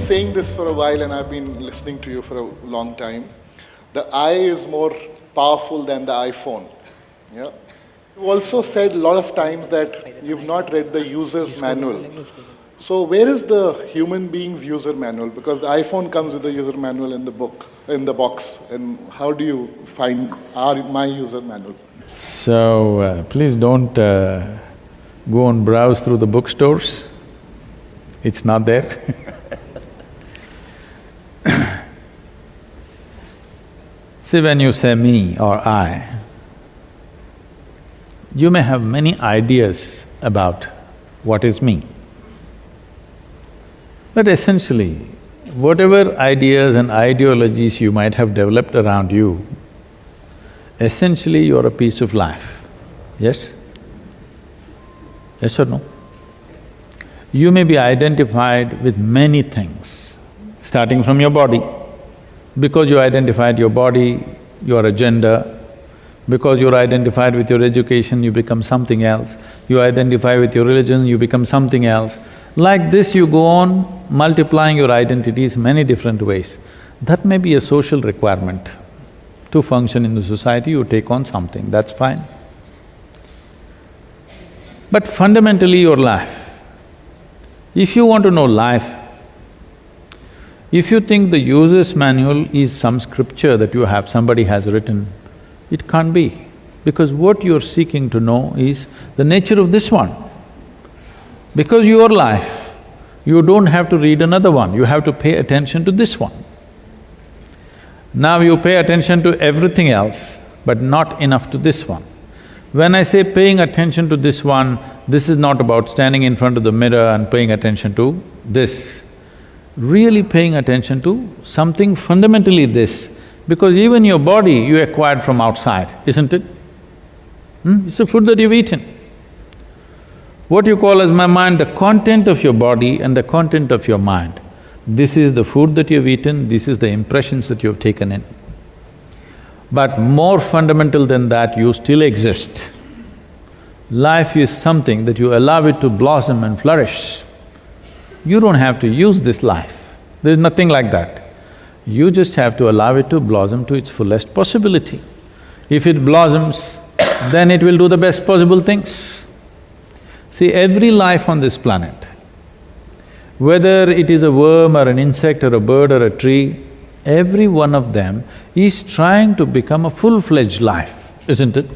saying this for a while and I've been listening to you for a long time. The I is more powerful than the iPhone. Yeah. You also said a lot of times that you've not read the user's manual. So where is the human being's user manual? Because the iPhone comes with the user manual in the book, in the box. And how do you find my user manual? So, please don't go and browse through the bookstores. It's not there. See, when you say me or I, you may have many ideas about what is me. But essentially, whatever ideas and ideologies you might have developed around you, essentially you're a piece of life, yes? Yes or no? You may be identified with many things, starting from your body. Because you identified your body, your agenda. Because you're identified with your education, you become something else. You identify with your religion, you become something else. Like this, you go on multiplying your identities many different ways. That may be a social requirement. To function in the society, you take on something, that's fine. But fundamentally, your life, if you want to know life, if you think the user's manual is some scripture that you have, somebody has written, it can't be, because what you're seeking to know is the nature of this one. Because your life, you don't have to read another one, you have to pay attention to this one. Now you pay attention to everything else, but not enough to this one. When I say paying attention to this one, this is not about standing in front of the mirror and paying attention to this. Really paying attention to something fundamentally this, because even your body you acquired from outside, isn't it? It's the food that you've eaten. What you call as my mind, the content of your body and the content of your mind. This is the food that you've eaten, this is the impressions that you've taken in. But more fundamental than that, you still exist. Life is something that you allow it to blossom and flourish. You don't have to use this life, there's nothing like that. You just have to allow it to blossom to its fullest possibility. If it blossoms, then it will do the best possible things. See, every life on this planet, whether it is a worm or an insect or a bird or a tree, every one of them is trying to become a full-fledged life, isn't it?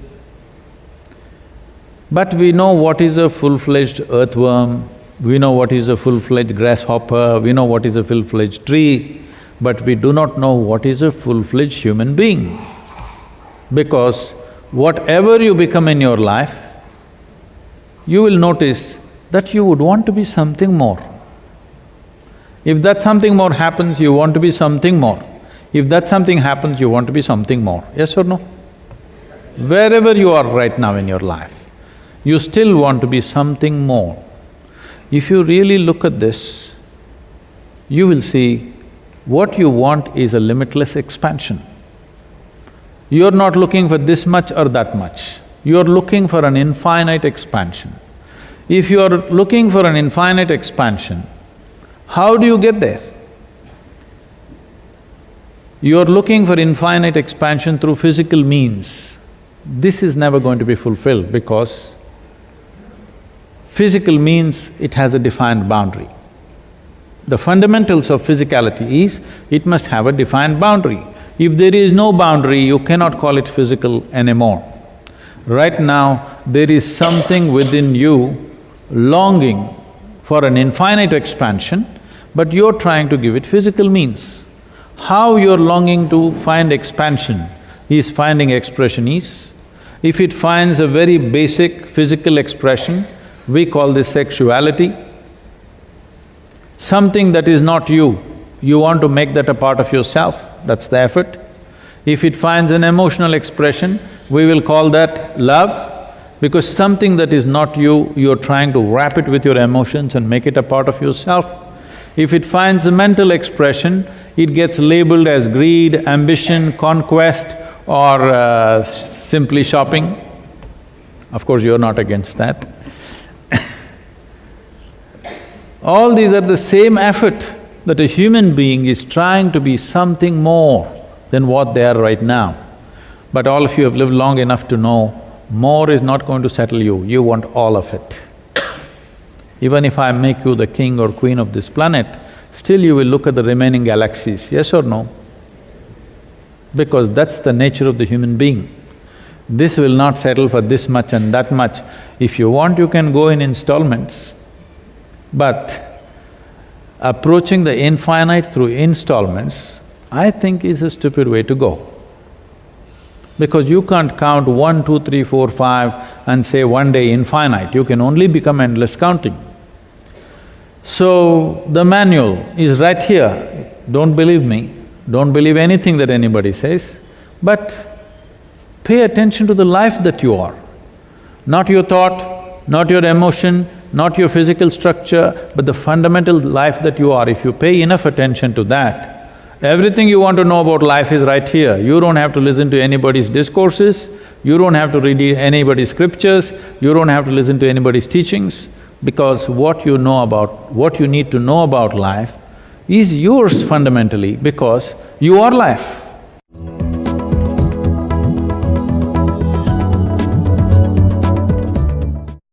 But we know what is a full-fledged earthworm, we know what is a full-fledged grasshopper, we know what is a full-fledged tree, but we do not know what is a full-fledged human being. Because whatever you become in your life, you will notice that you would want to be something more. If that something more happens, you want to be something more. If that something happens, you want to be something more, yes or no? Wherever you are right now in your life, you still want to be something more. If you really look at this, you will see what you want is a limitless expansion. You're not looking for this much or that much, you're looking for an infinite expansion. If you're looking for an infinite expansion, how do you get there? You're looking for infinite expansion through physical means. This is never going to be fulfilled because physical means it has a defined boundary. The fundamentals of physicality is, it must have a defined boundary. If there is no boundary, you cannot call it physical anymore. Right now, there is something within you longing for an infinite expansion, but you're trying to give it physical means. How you're longing to find expansion is finding expression is. If it finds a very basic physical expression, we call this sexuality. Something that is not you, you want to make that a part of yourself, that's the effort. If it finds an emotional expression, we will call that love, because something that is not you, you're trying to wrap it with your emotions and make it a part of yourself. If it finds a mental expression, it gets labeled as greed, ambition, conquest or simply shopping. Of course, you're not against that. All these are the same effort that a human being is trying to be something more than what they are right now. But all of you have lived long enough to know, more is not going to settle you, you want all of it. Even if I make you the king or queen of this planet, still you will look at the remaining galaxies, yes or no? Because that's the nature of the human being. This will not settle for this much and that much. If you want, you can go in installments. But approaching the infinite through installments, I think is a stupid way to go. Because you can't count 1, 2, 3, 4, 5 and say one day infinite, you can only become endless counting. So, the manual is right here. Don't believe me, don't believe anything that anybody says, but pay attention to the life that you are. Not your thought, not your emotion, not your physical structure, but the fundamental life that you are. If you pay enough attention to that, everything you want to know about life is right here. You don't have to listen to anybody's discourses, you don't have to read anybody's scriptures, you don't have to listen to anybody's teachings, because what you need to know about life is yours fundamentally, because you are life.